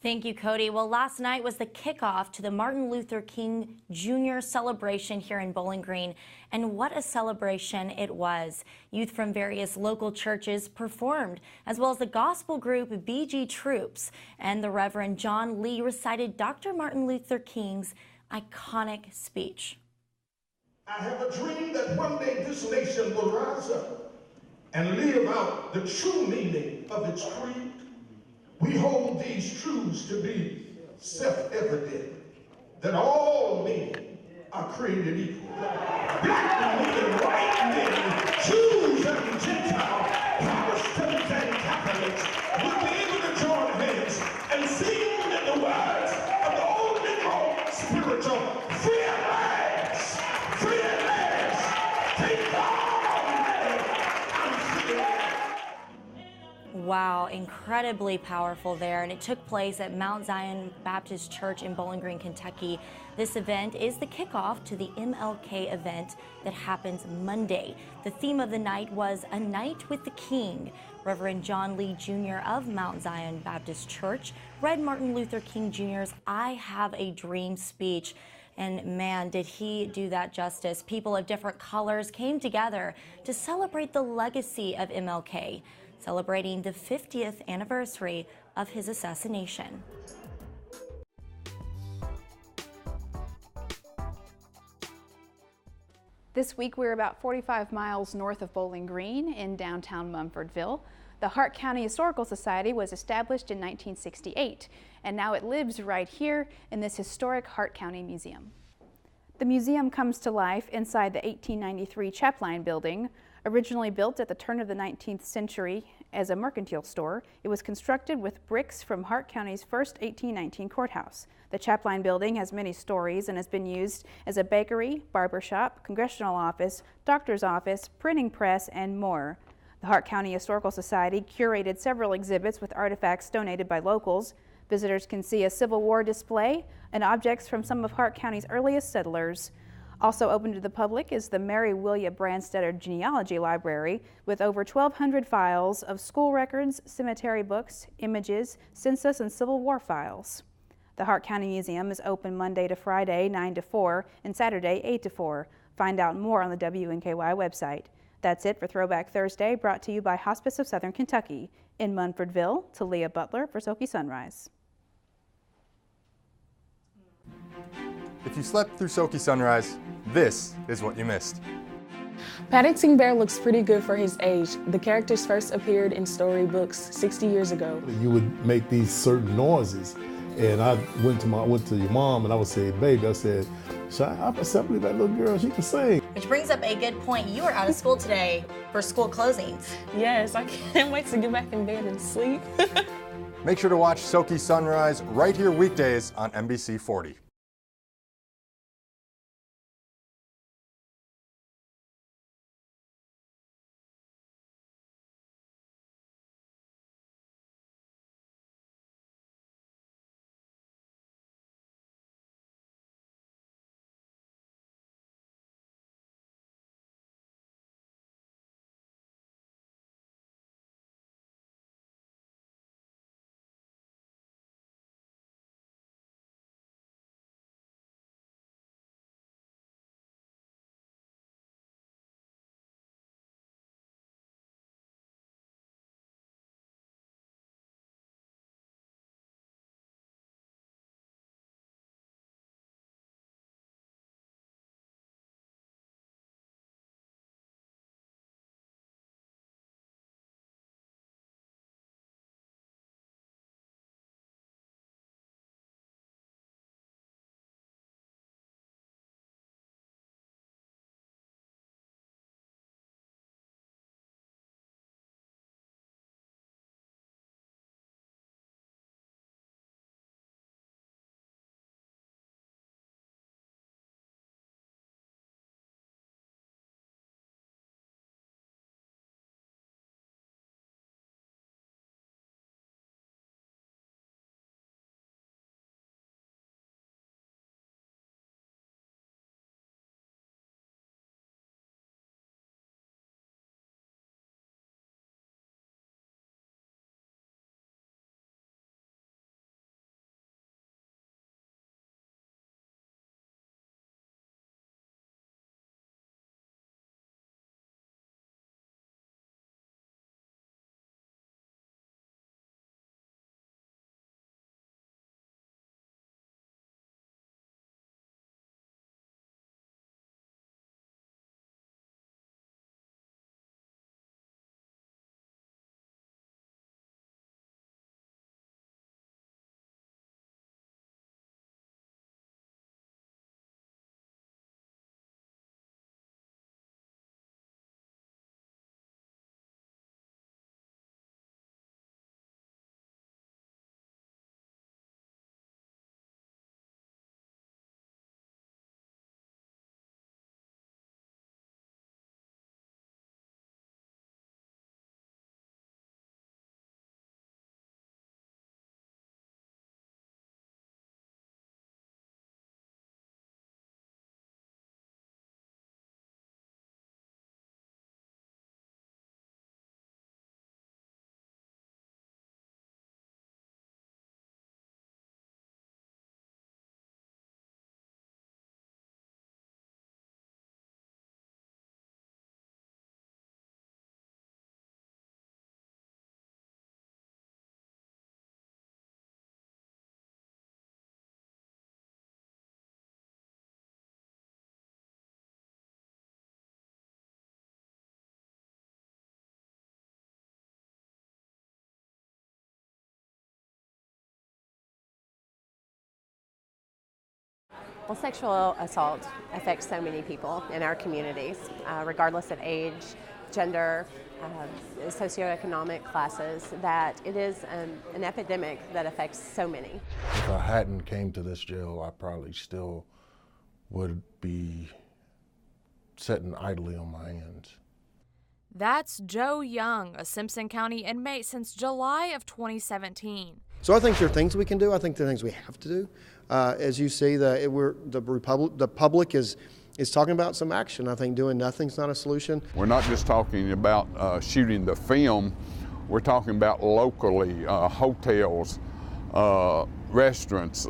Thank you, Cody. Well, last night was the kickoff to the Martin Luther King Jr. celebration here in Bowling Green, and what a celebration it was. Youth from various local churches performed, as well as the gospel group BG Troops, and the Reverend John Lee recited Dr. Martin Luther King's iconic speech. I have a dream that one day this nation will rise up and live out the true meaning of its creed. We hold these truths to be self-evident, that all men are created equal. Black men, white men, Jews and Gentiles, Protestants and Catholics will be able to join hands and sing in the words of the old Negro spiritual, free at last, free at last, take God. Wow, incredibly powerful there, and it took place at Mount Zion Baptist Church in Bowling Green, Kentucky. This event is the kickoff to the MLK event that happens Monday. The theme of the night was A Night with the King. Reverend John Lee Jr. of Mount Zion Baptist Church read Martin Luther King Jr.'s I Have a Dream speech. And man, did he do that justice. People of different colors came together to celebrate the legacy of MLK, celebrating the 50th anniversary of his assassination. This week we're about 45 miles north of Bowling Green in downtown Munfordville. The Hart County Historical Society was established in 1968, and now it lives right here in this historic Hart County Museum. The museum comes to life inside the 1893 Chapline building. Originally built at the turn of the 19th century as a mercantile store, it was constructed with bricks from Hart County's first 1819 courthouse. The Chapline building has many stories and has been used as a bakery, barber shop, congressional office, doctor's office, printing press, and more. The Hart County Historical Society curated several exhibits with artifacts donated by locals. Visitors can see a Civil War display and objects from some of Hart County's earliest settlers. Also open to the public is the Mary Willia Brandstetter Genealogy Library with over 1,200 files of school records, cemetery books, images, census, and Civil War files. The Hart County Museum is open Monday to Friday 9 to 4 and Saturday 8 to 4. Find out more on the WNKY website. That's it for Throwback Thursday, brought to you by Hospice of Southern Kentucky. In Munfordville, Talia Butler for Soki Sunrise. If you slept through Soki Sunrise, this is what you missed. Paddington Bear looks pretty good for his age. The characters first appeared in storybooks 60 years ago. You would make these certain noises, and I went to your mom and I would say, baby, I said, I believe that little girl, she can sing. Which brings up a good point. You were out of school today for school closings. Yes, I can't wait to get back in bed and sleep. Make sure to watch Soki Sunrise right here weekdays on NBC 40. Well, sexual assault affects so many people in our communities, regardless of age, gender, socioeconomic classes, that it is an epidemic that affects so many. If I hadn't came to this jail, I probably still would be sitting idly on my hands. That's Joe Young, a Simpson County inmate since July of 2017. So I think there are things we can do. I think there are things we have to do. As you see, the public is talking about some action. I think doing nothing's not a solution. We're not just talking about shooting the film. We're talking about locally, hotels, restaurants,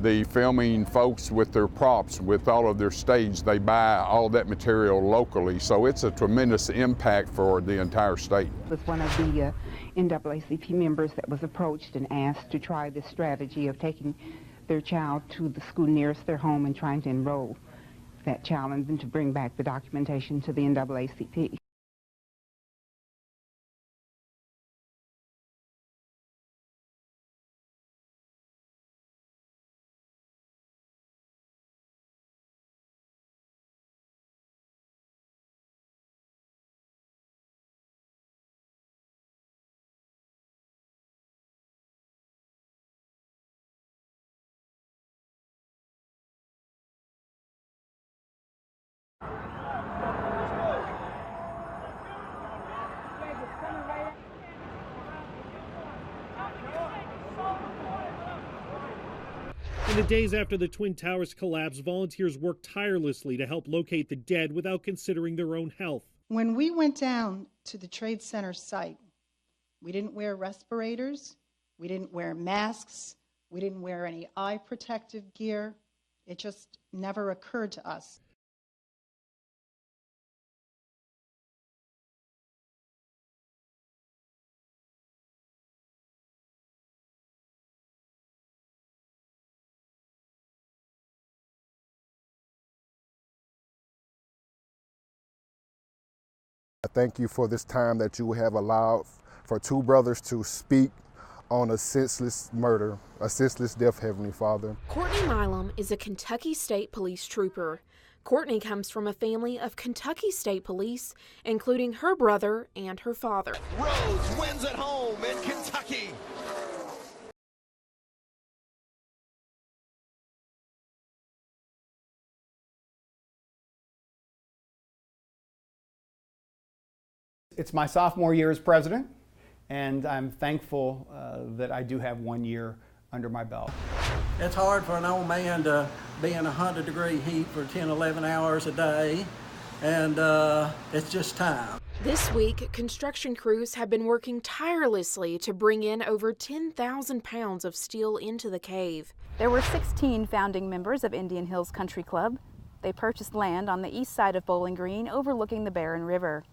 the filming folks with their props, with all of their stage. They buy all that material locally, so it's a tremendous impact for the entire state. I was one of the NAACP members that was approached and asked to try this strategy of taking their child to the school nearest their home and trying to enroll that child and then to bring back the documentation to the NAACP. In the days after the Twin Towers collapse, volunteers worked tirelessly to help locate the dead without considering their own health. When we went down to the Trade Center site, we didn't wear respirators, we didn't wear masks, we didn't wear any eye protective gear. It just never occurred to us. I thank you for this time that you have allowed for two brothers to speak on a senseless murder, a senseless death, Heavenly Father. Courtney Milam is a Kentucky State Police trooper. Courtney comes from a family of Kentucky State Police, including her brother and her father. Rhodes wins at home in Kentucky. It's my sophomore year as president, and I'm thankful that I do have 1 year under my belt. It's hard for an old man to be in 100-degree heat for 10, 11 hours a day, and it's just time. This week, construction crews have been working tirelessly to bring in over 10,000 pounds of steel into the cave. There were 16 founding members of Indian Hills Country Club. They purchased land on the east side of Bowling Green overlooking the Barren River.